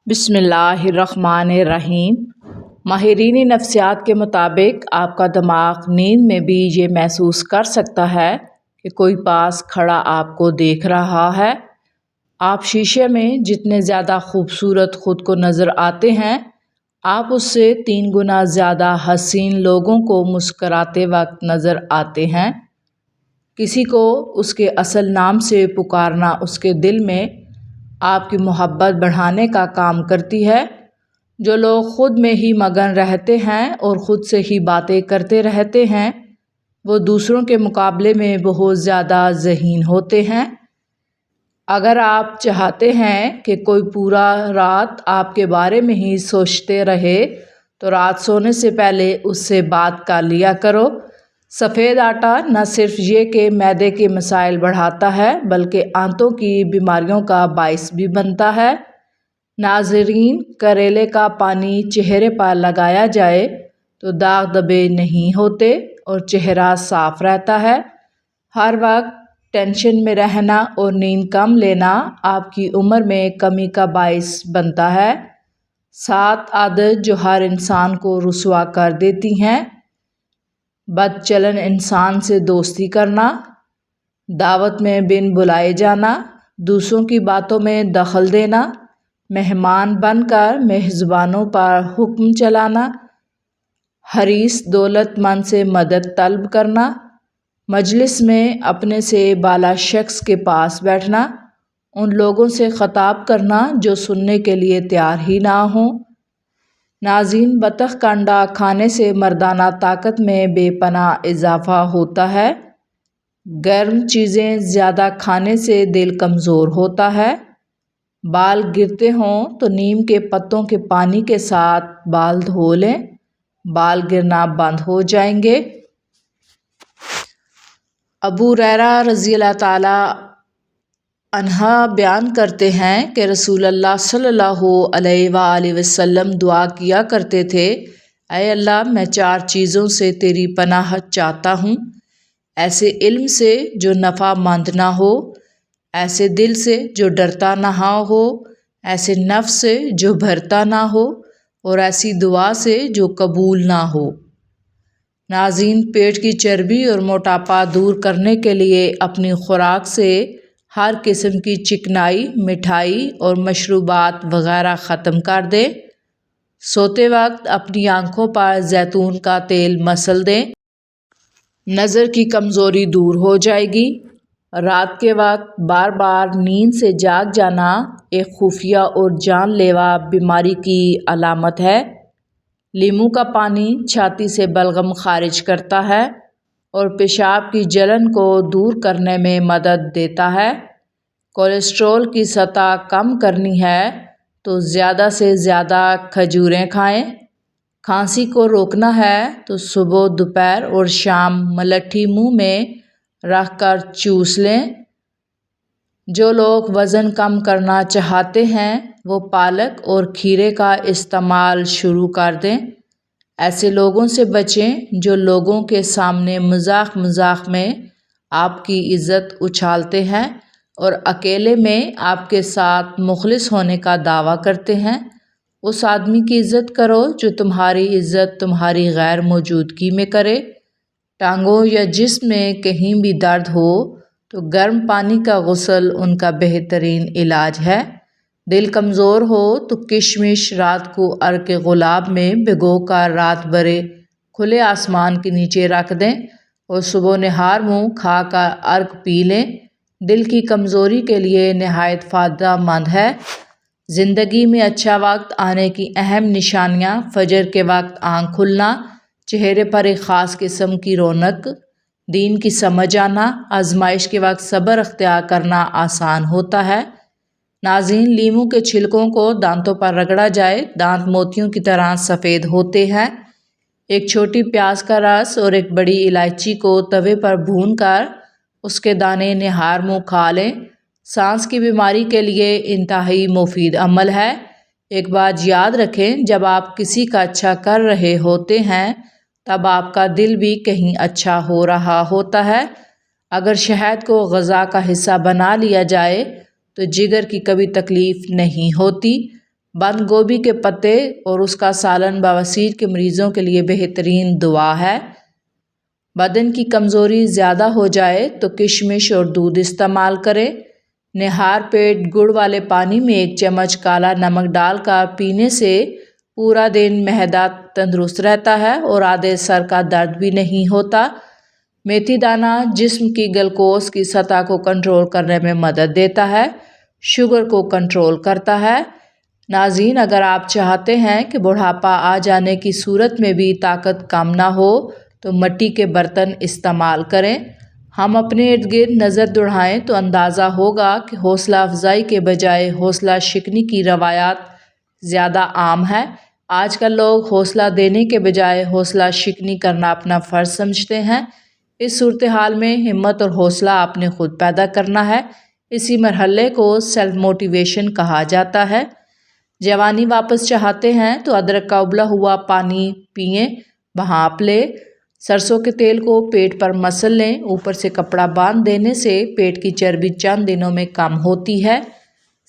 بسم اللہ الرحمن الرحیم۔ ماہرین نفسیات کے مطابق آپ کا دماغ نیند میں بھی یہ محسوس کر سکتا ہے کہ کوئی پاس کھڑا آپ کو دیکھ رہا ہے۔ آپ شیشے میں جتنے زیادہ خوبصورت خود کو نظر آتے ہیں، آپ اس سے 3 گنا زیادہ حسین لوگوں کو مسکراتے وقت نظر آتے ہیں۔ کسی کو اس کے اصل نام سے پکارنا اس کے دل میں آپ کی محبت بڑھانے کا کام کرتی ہے۔ جو لوگ خود میں ہی مگن رہتے ہیں اور خود سے ہی باتیں کرتے رہتے ہیں، وہ دوسروں کے مقابلے میں بہت زیادہ ذہین ہوتے ہیں۔ اگر آپ چاہتے ہیں کہ کوئی پورا رات آپ کے بارے میں ہی سوچتے رہے تو رات سونے سے پہلے اس سے بات کر لیا کرو۔ سفید آٹا نہ صرف یہ کہ معدے کے مسائل بڑھاتا ہے بلکہ آنتوں کی بیماریوں کا باعث بھی بنتا ہے۔ ناظرین، کریلے کا پانی چہرے پر لگایا جائے تو داغ دھبے نہیں ہوتے اور چہرہ صاف رہتا ہے۔ ہر وقت ٹینشن میں رہنا اور نیند کم لینا آپ کی عمر میں کمی کا باعث بنتا ہے۔ 7 عادت جو ہر انسان کو رسوا کر دیتی ہیں۔ بد چلن انسان سے دوستی کرنا، دعوت میں بن بلائے جانا، دوسروں کی باتوں میں دخل دینا، مہمان بن کر میزبانوں پر حکم چلانا، حریص دولت مند سے مدد طلب کرنا، مجلس میں اپنے سے بالا شخص کے پاس بیٹھنا، ان لوگوں سے خطاب کرنا جو سننے کے لیے تیار ہی نہ ہوں۔ ناظرین، بطخ کا انڈا کھانے سے مردانہ طاقت میں بے پناہ اضافہ ہوتا ہے۔ گرم چیزیں زیادہ کھانے سے دل کمزور ہوتا ہے۔ بال گرتے ہوں تو نیم کے پتوں کے پانی کے ساتھ بال دھو لیں، بال گرنا بند ہو جائیں گے۔ ابو ہریرہ رضی اللہ تعالی عنہ بیان کرتے ہیں کہ رسول اللہ صلی اللہ علیہ وآلہ وسلم دعا کیا کرتے تھے، اے اللہ، میں 4 چیزوں سے تیری پناہ چاہتا ہوں: ایسے علم سے جو نفع مند نہ ہو، ایسے دل سے جو ڈرتا نہ ہو، ایسے نفس سے جو بھرتا نہ ہو، اور ایسی دعا سے جو قبول نہ ہو۔ ناظرین، پیٹ کی چربی اور موٹاپا دور کرنے کے لیے اپنی خوراک سے ہر قسم کی چکنائی، مٹھائی اور مشروبات وغیرہ ختم کر دیں۔ سوتے وقت اپنی آنکھوں پر زیتون کا تیل مسل دیں، نظر کی کمزوری دور ہو جائے گی۔ رات کے وقت بار بار نیند سے جاگ جانا ایک خفیہ اور جان لیوا بیماری کی علامت ہے۔ لیموں کا پانی چھاتی سے بلغم خارج کرتا ہے اور پیشاب کی جلن کو دور کرنے میں مدد دیتا ہے۔ کولیسٹرول کی سطح کم کرنی ہے تو زیادہ سے زیادہ کھجوریں کھائیں۔ کھانسی کو روکنا ہے تو صبح، دوپہر اور شام ملٹھی منہ میں رکھ کر چوس لیں۔ جو لوگ وزن کم کرنا چاہتے ہیں وہ پالک اور کھیرے کا استعمال شروع کر دیں۔ ایسے لوگوں سے بچیں جو لوگوں کے سامنے مذاق میں آپ کی عزت اچھالتے ہیں اور اکیلے میں آپ کے ساتھ مخلص ہونے کا دعویٰ کرتے ہیں۔ اس آدمی کی عزت کرو جو تمہاری عزت تمہاری غیر موجودگی میں کرے۔ ٹانگوں یا جسم میں کہیں بھی درد ہو تو گرم پانی کا غسل ان کا بہترین علاج ہے۔ دل کمزور ہو تو کشمش رات کو عرق گلاب میں بھگو کر رات بھر کھلے آسمان کے نیچے رکھ دیں اور صبح نہار منہ کھا کر عرق پی لیں۔ دل کی کمزوری کے لیے نہایت فائدہ مند ہے۔ زندگی میں اچھا وقت آنے کی اہم نشانیاں: فجر کے وقت آنکھ کھلنا، چہرے پر ایک خاص قسم کی رونق، دین کی سمجھ آنا، آزمائش کے وقت صبر اختیار کرنا آسان ہوتا ہے۔ ناظرین، لیموں کے چھلکوں کو دانتوں پر رگڑا جائے، دانت موتیوں کی طرح سفید ہوتے ہیں۔ ایک چھوٹی پیاز کا رس اور ایک بڑی الائچی کو توے پر بھون کر اس کے دانے نہار منہ کھا لیں۔ سانس کی بیماری کے لیے انتہائی مفید عمل ہے۔ ایک بات یاد رکھیں، جب آپ کسی کا اچھا کر رہے ہوتے ہیں تب آپ کا دل بھی کہیں اچھا ہو رہا ہوتا ہے۔ اگر شہد کو غذا کا حصہ بنا لیا جائے تو جگر کی کبھی تکلیف نہیں ہوتی۔ بند گوبھی کے پتے اور اس کا سالن بواسیر کے مریضوں کے لیے بہترین دوا ہے۔ بدن کی کمزوری زیادہ ہو جائے تو کشمش اور دودھ استعمال کریں۔ نہار پیٹ گڑ والے پانی میں 1 چمچ کالا نمک ڈال کر پینے سے پورا دن معدہ تندرست رہتا ہے اور آدھے سر کا درد بھی نہیں ہوتا۔ میتھی دانہ جسم کی گلوکوز کی سطح کو کنٹرول کرنے میں مدد دیتا ہے، شوگر کو کنٹرول کرتا ہے۔ ناظرین، اگر آپ چاہتے ہیں کہ بڑھاپا آ جانے کی صورت میں بھی طاقت کم نہ ہو تو مٹی کے برتن استعمال کریں۔ ہم اپنے ارد گرد نظر دوڑائیں تو اندازہ ہوگا کہ حوصلہ افزائی کے بجائے حوصلہ شکنی کی روایات زیادہ عام ہے۔ آج کل لوگ حوصلہ دینے کے بجائے حوصلہ شکنی کرنا اپنا فرض سمجھتے ہیں۔ اس صورتحال میں ہمت اور حوصلہ آپ نے خود پیدا کرنا ہے۔ اسی مرحلے کو سیلف موٹیویشن کہا جاتا ہے۔ جوانی واپس چاہتے ہیں تو ادرک کا ابلا ہوا پانی پئیں، بھانپ لیں۔ سرسوں کے تیل کو پیٹ پر مسل لیں، اوپر سے کپڑا باندھ دینے سے پیٹ کی چربی چند دنوں میں کم ہوتی ہے۔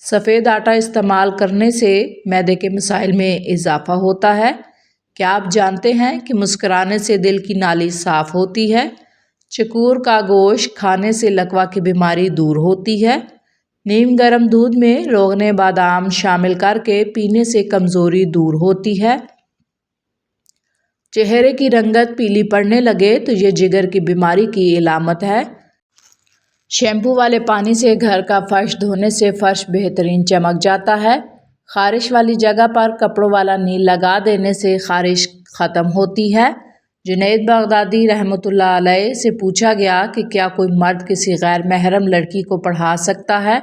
سفید آٹا استعمال کرنے سے معدے کے مسائل میں اضافہ ہوتا ہے۔ کیا آپ جانتے ہیں کہ مسکرانے سے دل کی نالی صاف ہوتی ہے؟ چکور کا گوشت کھانے سے لکوہ کی بیماری دور ہوتی ہے۔ نیم گرم دودھ میں روغن بادام شامل کر کے پینے سے کمزوری دور ہوتی ہے۔ چہرے کی رنگت پیلی پڑنے لگے تو یہ جگر کی بیماری کی علامت ہے۔ شیمپو والے پانی سے گھر کا فرش دھونے سے فرش بہترین چمک جاتا ہے۔ خارش والی جگہ پر کپڑوں والا نیل لگا دینے سے خارش ختم ہوتی ہے۔ جنید بغدادی رحمۃ اللہ علیہ سے پوچھا گیا کہ کیا کوئی مرد کسی غیر محرم لڑکی کو پڑھا سکتا ہے؟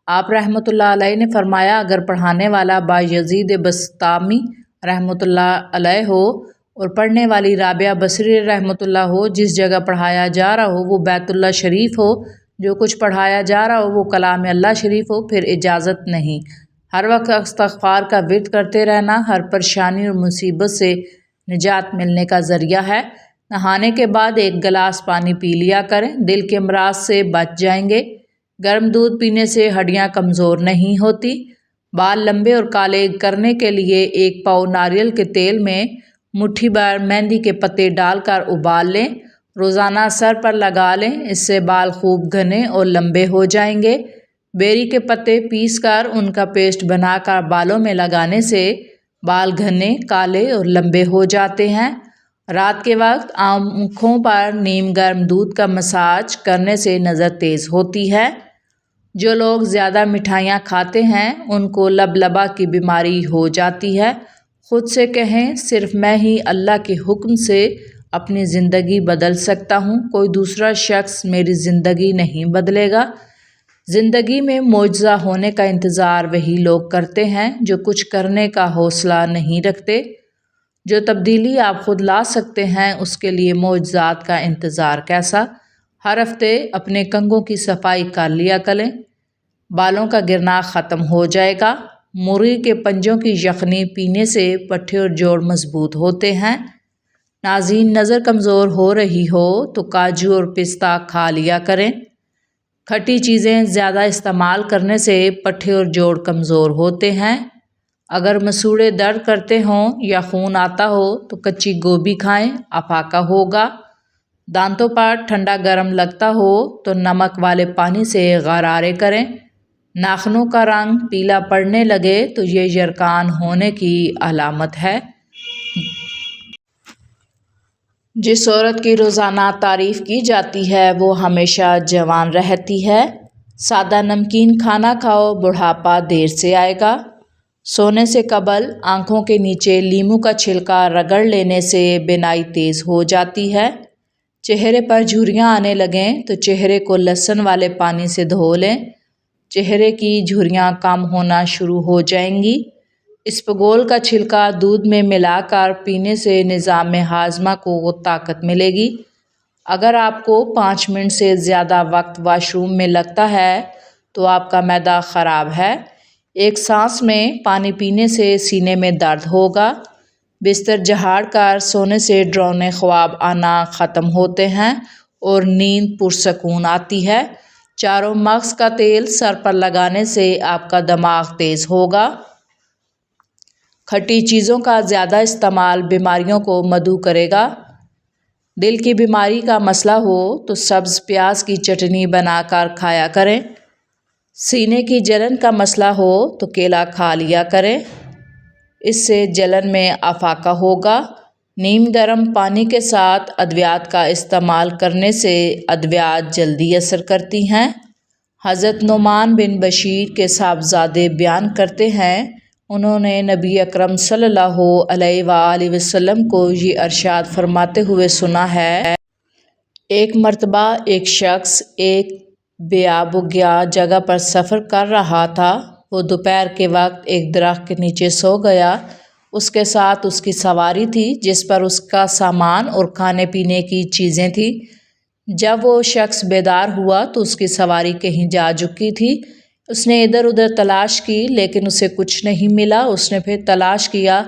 آپ رحمۃ اللہ علیہ نے فرمایا، اگر پڑھانے والا بایزید بسطامی رحمۃ اللہ علیہ ہو اور پڑھنے والی رابعہ بصری رحمۃ اللہ ہو، جس جگہ پڑھایا جا رہا ہو وہ بیت اللہ شریف ہو، جو کچھ پڑھایا جا رہا ہو وہ کلام اللہ شریف ہو، پھر اجازت نہیں۔ ہر وقت استغفار کا ورد کرتے رہنا ہر پریشانی اور مصیبت سے نجات ملنے کا ذریعہ ہے۔ نہانے کے بعد 1 گلاس پانی پی لیا کریں، دل کے امراض سے بچ جائیں گے۔ گرم دودھ پینے سے ہڈیاں کمزور نہیں ہوتی۔ بال لمبے اور کالے کرنے کے لیے 1 پاؤ ناریل کے تیل میں مٹھی بھر مہندی کے پتے ڈال کر ابال لیں، روزانہ سر پر لگا لیں، اس سے بال خوب گھنے اور لمبے ہو جائیں گے۔ بیری کے پتے پیس کر ان کا پیسٹ بنا کر بالوں میں لگانے سے بال گھنے، کالے اور لمبے ہو جاتے ہیں۔ رات کے وقت آنکھوں پر نیم گرم دودھ کا مساج کرنے سے نظر تیز ہوتی ہے۔ جو لوگ زیادہ مٹھائیاں کھاتے ہیں ان کو لبلبہ کی بیماری ہو جاتی ہے۔ خود سے کہیں، صرف میں ہی اللہ کے حکم سے اپنی زندگی بدل سکتا ہوں، کوئی دوسرا شخص میری زندگی نہیں بدلے گا۔ زندگی میں معجزہ ہونے کا انتظار وہی لوگ کرتے ہیں جو کچھ کرنے کا حوصلہ نہیں رکھتے۔ جو تبدیلی آپ خود لا سکتے ہیں اس کے لیے معجزات کا انتظار کیسا؟ ہر ہفتے اپنے کنگھوں کی صفائی کر لیا کریں، بالوں کا گرنا ختم ہو جائے گا۔ مرغی کے پنجوں کی یخنی پینے سے پٹھے اور جوڑ مضبوط ہوتے ہیں۔ ناظرین، نظر کمزور ہو رہی ہو تو کاجو اور پستہ کھا لیا کریں۔ کھٹی چیزیں زیادہ استعمال کرنے سے پٹھے اور جوڑ کمزور ہوتے ہیں۔ اگر مسوڑھے درد کرتے ہوں یا خون آتا ہو تو کچی گوبھی کھائیں، افاقہ ہوگا۔ دانتوں پر ٹھنڈا گرم لگتا ہو تو نمک والے پانی سے غرارے کریں۔ ناخنوں کا رنگ پیلا پڑنے لگے تو یہ یرقان ہونے کی علامت ہے۔ جس عورت کی روزانہ تعریف کی جاتی ہے وہ ہمیشہ جوان رہتی ہے۔ سادہ نمکین کھانا کھاؤ، بڑھاپا دیر سے آئے گا۔ سونے سے قبل آنکھوں کے نیچے لیموں کا چھلکا رگڑ لینے سے بینائی تیز ہو جاتی ہے۔ چہرے پر جھریاں آنے لگیں تو چہرے کو لہسن والے پانی سے دھو لیں، چہرے کی جھریاں کم ہونا شروع ہو جائیں گی۔ اسپغول کا چھلکا دودھ میں ملا کر پینے سے نظام ہاضمہ کو طاقت ملے گی۔ اگر آپ کو 5 منٹ سے زیادہ وقت واش روم میں لگتا ہے تو آپ کا معدہ خراب ہے۔ 1 سانس میں پانی پینے سے سینے میں درد ہوگا۔ بستر جھاڑ کر سونے سے ڈراؤنے خواب آنا ختم ہوتے ہیں اور نیند پرسکون آتی ہے۔ چاروں مغز کا تیل سر پر لگانے سے آپ کا دماغ تیز ہوگا۔ کھٹی چیزوں کا زیادہ استعمال بیماریوں کو مدعو کرے گا۔ دل کی بیماری کا مسئلہ ہو تو سبز پیاز کی چٹنی بنا کر کھایا کریں۔ سینے کی جلن کا مسئلہ ہو تو کیلا کھا لیا کریں، اس سے جلن میں افاقہ ہوگا۔ نیم گرم پانی کے ساتھ ادویات کا استعمال کرنے سے ادویات جلدی اثر کرتی ہیں۔ حضرت نعمان بن بشیر کے صاحبزادے بیان کرتے ہیں، انہوں نے نبی اکرم صلی اللہ علیہ وآلہ وسلم کو یہ ارشاد فرماتے ہوئے سنا ہے، ایک مرتبہ ایک شخص ایک بے آب و گیا جگہ پر سفر کر رہا تھا۔ وہ دوپہر کے وقت ایک درخت کے نیچے سو گیا۔ اس کے ساتھ اس کی سواری تھی جس پر اس کا سامان اور کھانے پینے کی چیزیں تھیں۔ جب وہ شخص بیدار ہوا تو اس کی سواری کہیں جا چکی تھی۔ اس نے ادھر ادھر تلاش کی لیکن اسے کچھ نہیں ملا۔ اس نے پھر تلاش کیا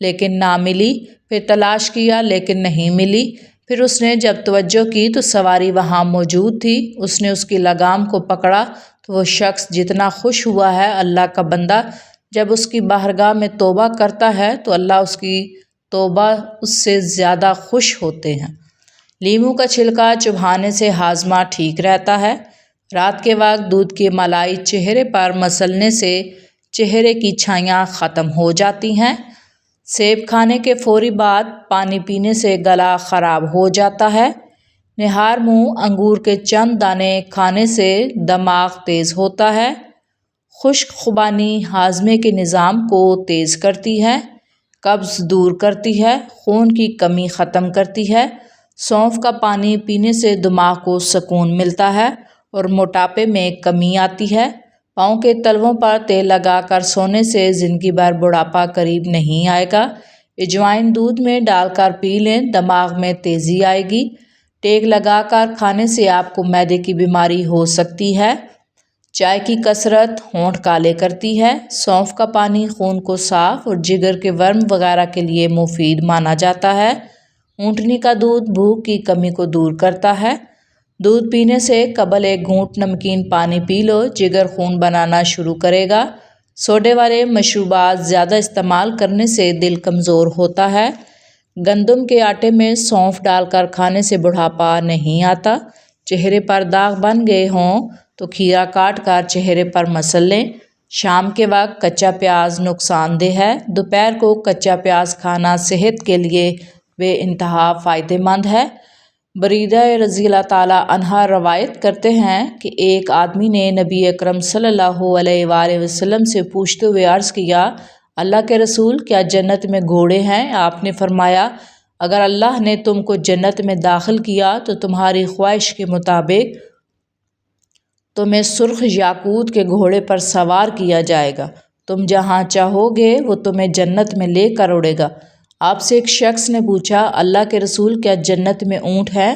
لیکن نہ ملی، پھر تلاش کیا لیکن نہیں ملی۔ پھر اس نے جب توجہ کی تو سواری وہاں موجود تھی۔ اس نے اس کی لگام کو پکڑا تو وہ شخص جتنا خوش ہوا ہے، اللہ کا بندہ جب اس کی بارگاہ میں توبہ کرتا ہے تو اللہ اس کی توبہ اس سے زیادہ خوش ہوتے ہیں۔ لیموں کا چھلکا چبھانے سے ہاضمہ ٹھیک رہتا ہے۔ رات کے وقت دودھ کی ملائی چہرے پر مسلنے سے چہرے کی چھائیاں ختم ہو جاتی ہیں۔ سیب کھانے کے فوری بعد پانی پینے سے گلا خراب ہو جاتا ہے۔ نہار منہ انگور کے چند دانے کھانے سے دماغ تیز ہوتا ہے۔ خشک خوبانی ہاضمے کے نظام کو تیز کرتی ہے، قبض دور کرتی ہے، خون کی کمی ختم کرتی ہے۔ سونف کا پانی پینے سے دماغ کو سکون ملتا ہے اور موٹاپے میں کمی آتی ہے۔ پاؤں کے تلووں پر تیل لگا کر سونے سے زندگی بھر بڑھاپا قریب نہیں آئے گا۔ اجوائن دودھ میں ڈال کر پی لیں، دماغ میں تیزی آئے گی۔ ٹیک لگا کر کھانے سے آپ کو معدے کی بیماری ہو سکتی ہے۔ چائے کی کثرت ہونٹ کالے کرتی ہے۔ سونف کا پانی خون کو صاف اور جگر کے ورم وغیرہ کے لیے مفید مانا جاتا ہے۔ اونٹنی کا دودھ بھوک کی کمی کو دور کرتا ہے۔ دودھ پینے سے قبل ایک گھونٹ نمکین پانی پی لو، جگر خون بنانا شروع کرے گا۔ سوڈے والے مشروبات زیادہ استعمال کرنے سے دل کمزور ہوتا ہے۔ گندم کے آٹے میں سونف ڈال کر کھانے سے بڑھاپا نہیں آتا۔ چہرے پر داغ بن گئے ہوں تو کھیرا کاٹ کر چہرے پر مسل لیں۔ شام کے وقت کچا پیاز نقصان دہ ہے۔ دوپہر کو کچا پیاز کھانا صحت کے لیے بے انتہا فائدہ مند ہے۔ بریدہ رضی اللہ تعالیٰ عنہا روایت کرتے ہیں کہ ایک آدمی نے نبی اکرم صلی اللہ علیہ وآلہ وسلم سے پوچھتے ہوئے عرض کیا، اللہ کے رسول، کیا جنت میں گھوڑے ہیں؟ آپ نے فرمایا، اگر اللہ نے تم کو جنت میں داخل کیا تو تمہاری خواہش کے مطابق تمہیں سرخ یاقوت کے گھوڑے پر سوار کیا جائے گا۔ تم جہاں چاہو گے وہ تمہیں جنت میں لے کر اڑے گا۔ آپ سے ایک شخص نے پوچھا، اللہ کے رسول، کیا جنت میں اونٹ ہے؟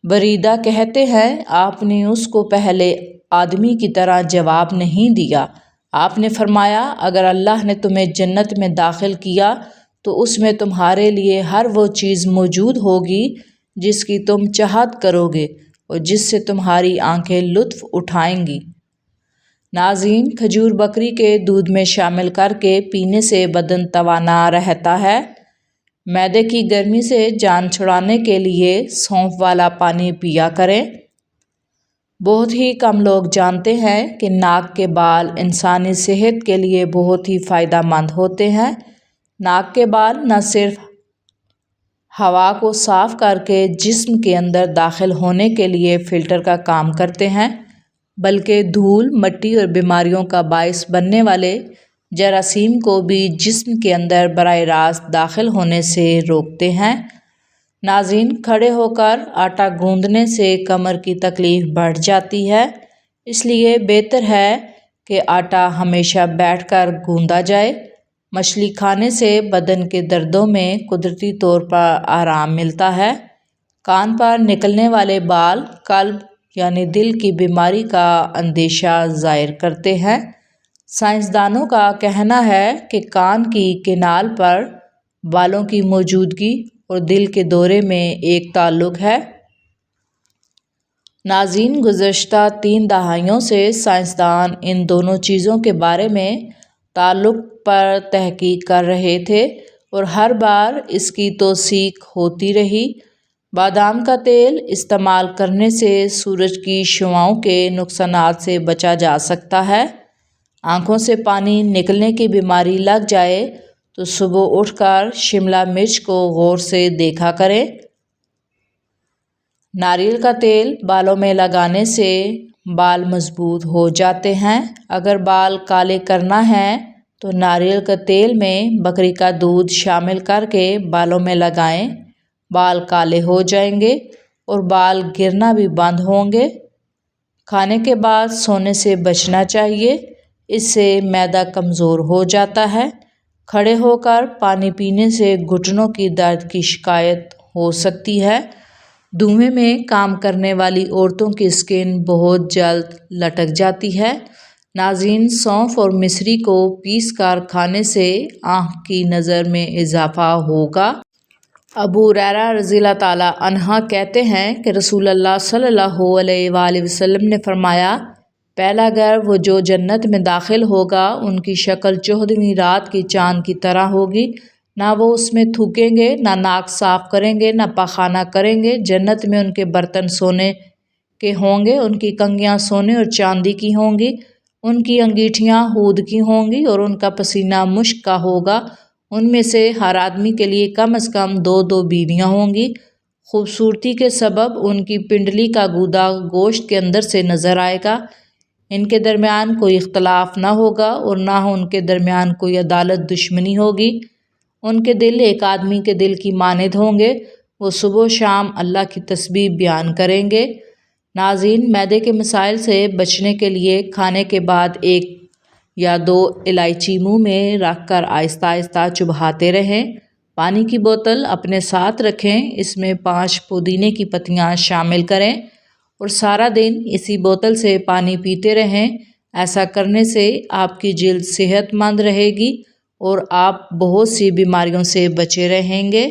بریدہ کہتے ہیں، آپ نے اس کو پہلے آدمی کی طرح جواب نہیں دیا۔ آپ نے فرمایا، اگر اللہ نے تمہیں جنت میں داخل کیا تو اس میں تمہارے لیے ہر وہ چیز موجود ہوگی جس کی تم چاہت کرو گے اور جس سے تمہاری آنکھیں لطف اٹھائیں گی۔ ناظرین، کھجور بکری کے دودھ میں شامل کر کے پینے سے بدن توانا رہتا ہے۔ معدے کی گرمی سے جان چھڑانے کے لیے سونف والا پانی پیا کریں۔ بہت ہی کم لوگ جانتے ہیں کہ ناک کے بال انسانی صحت کے لیے بہت ہی فائدہ مند ہوتے ہیں۔ ناک کے بال نہ صرف ہوا کو صاف کر کے جسم کے اندر داخل ہونے کے لیے فلٹر کا کام کرتے ہیں، بلکہ دھول، مٹی اور بیماریوں کا باعث بننے والے جراثیم کو بھی جسم کے اندر براہ راست داخل ہونے سے روکتے ہیں۔ ناظرین، کھڑے ہو کر آٹا گوندنے سے کمر کی تکلیف بڑھ جاتی ہے، اس لیے بہتر ہے کہ آٹا ہمیشہ بیٹھ کر گوندا جائے۔ مچھلی کھانے سے بدن کے دردوں میں قدرتی طور پر آرام ملتا ہے۔ کان پر نکلنے والے بال قلب یعنی دل کی بیماری کا اندیشہ ظاہر کرتے ہیں۔ سائنسدانوں کا کہنا ہے کہ کان کی کینال پر بالوں کی موجودگی اور دل کے دورے میں ایک تعلق ہے۔ ناظرین، گزشتہ 3 دہائیوں سے سائنسدان ان دونوں چیزوں کے بارے میں تعلق پر تحقیق کر رہے تھے اور ہر بار اس کی توثیق ہوتی رہی۔ بادام کا تیل استعمال کرنے سے سورج کی شعاؤں کے نقصانات سے بچا جا سکتا ہے۔ آنکھوں سے پانی نکلنے کی بیماری لگ جائے تو صبح اٹھ کر شملہ مرچ کو غور سے دیکھا کریں۔ ناریل کا تیل بالوں میں لگانے سے بال مضبوط ہو جاتے ہیں۔ اگر بال کالے کرنا ہے تو ناریل کے تیل میں بکری کا دودھ شامل کر کے بالوں میں لگائیں، بال کالے ہو جائیں گے اور بال گرنا بھی بند ہوں گے۔ کھانے کے بعد سونے سے بچنا چاہیے، اس سے معدہ کمزور ہو جاتا ہے۔ کھڑے ہو کر پانی پینے سے گھٹنوں کی درد کی شکایت ہو سکتی ہے۔ دھویں میں کام کرنے والی عورتوں کی اسکن بہت جلد لٹک جاتی ہے۔ ناظرین، سونف اور مصری کو پیس کر کھانے سے آنکھ کی نظر میں اضافہ ہوگا۔ ابو ہریرہ رضی اللہ تعالیٰ عنہ کہتے ہیں کہ رسول اللہ صلی اللہ علیہ وآلہ وسلم نے فرمایا، پہلا گھر وہ جو جنت میں داخل ہوگا ان کی شکل 14ویں رات کی چاند کی طرح ہوگی، نہ وہ اس میں تھوکیں گے، نہ ناک صاف کریں گے، نہ پاخانہ کریں گے۔ جنت میں ان کے برتن سونے کے ہوں گے، ان کی کنگھیاں سونے اور چاندی کی ہوں گی، ان کی انگیٹھیاں ہود کی ہوں گی اور ان کا پسینہ مشک کا ہوگا۔ ان میں سے ہر آدمی کے لیے کم از کم 2 بیویاں ہوں گی۔ خوبصورتی کے سبب ان کی پنڈلی کا گودا گوشت کے اندر سے نظر آئے گا۔ ان کے درمیان کوئی اختلاف نہ ہوگا اور نہ ان کے درمیان کوئی عدالت دشمنی ہوگی۔ ان کے دل ایک آدمی کے دل کی مانند ہوں گے، وہ صبح و شام اللہ کی تسبیح بیان کریں گے۔ ناظرین، معدے کے مسائل سے بچنے کے لیے کھانے کے بعد 1 یا 2 الائچی منہ میں رکھ کر آہستہ آہستہ چباتے رہیں۔ پانی کی بوتل اپنے ساتھ رکھیں، اس میں 5 پودینے کی پتیاں شامل کریں اور سارا دن اسی بوتل سے پانی پیتے رہیں۔ ایسا کرنے سے آپ کی جلد صحت مند رہے گی اور آپ بہت سی بیماریوں سے بچے رہیں گے۔